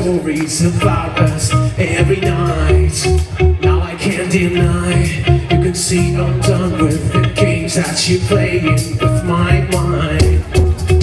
stories about us every night. Now I can't deny, you can see I'm done with the games that you're playing with my mind.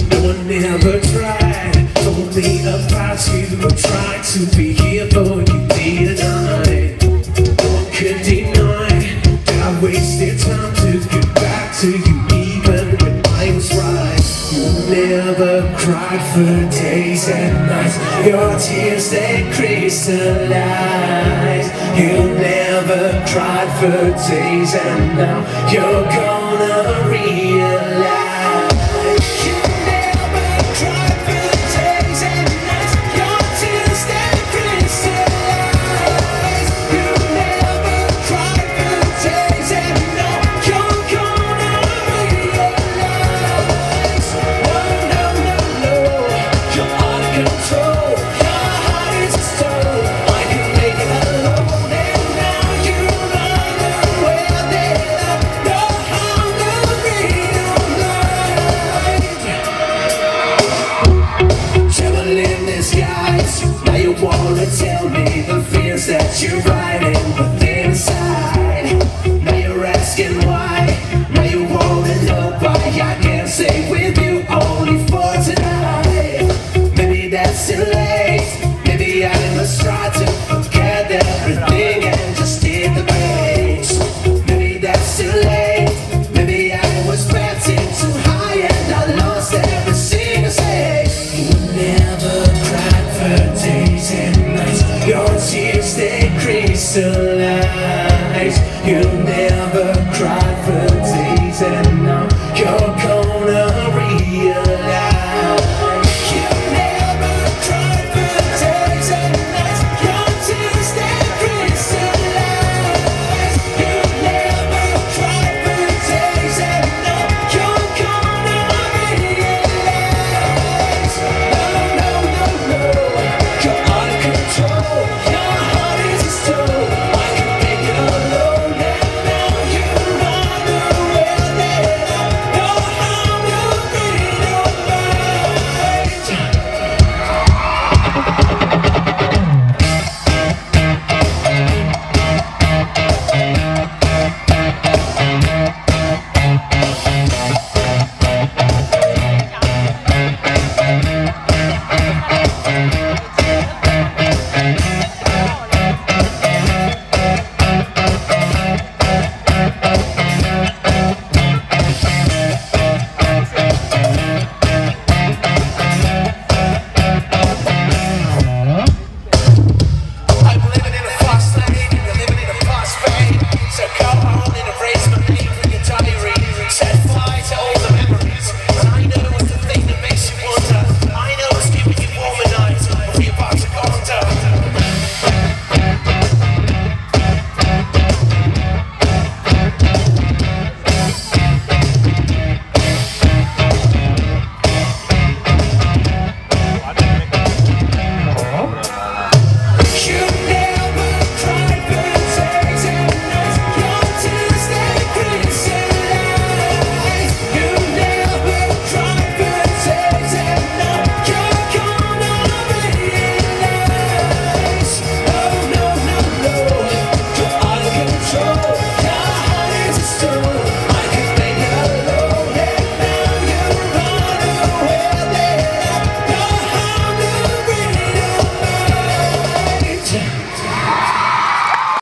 No one ever tried, told me about you, tried to be here but you denied. No one could deny that I wasted time to get back to you even when I was right. You never cried for days and nights, your tears they crystallize. You never cried for days and now you're gonna realize. You never cried for days and nights, your tears they crystallize. You never cried for days and now you're gonna realize. No, no, no, no, you're out of control. Your heart is a stone, I can make it alone. And now you run away, they don't know how to realize. Devil in disguise, now you wanna tell me the fears that you ride.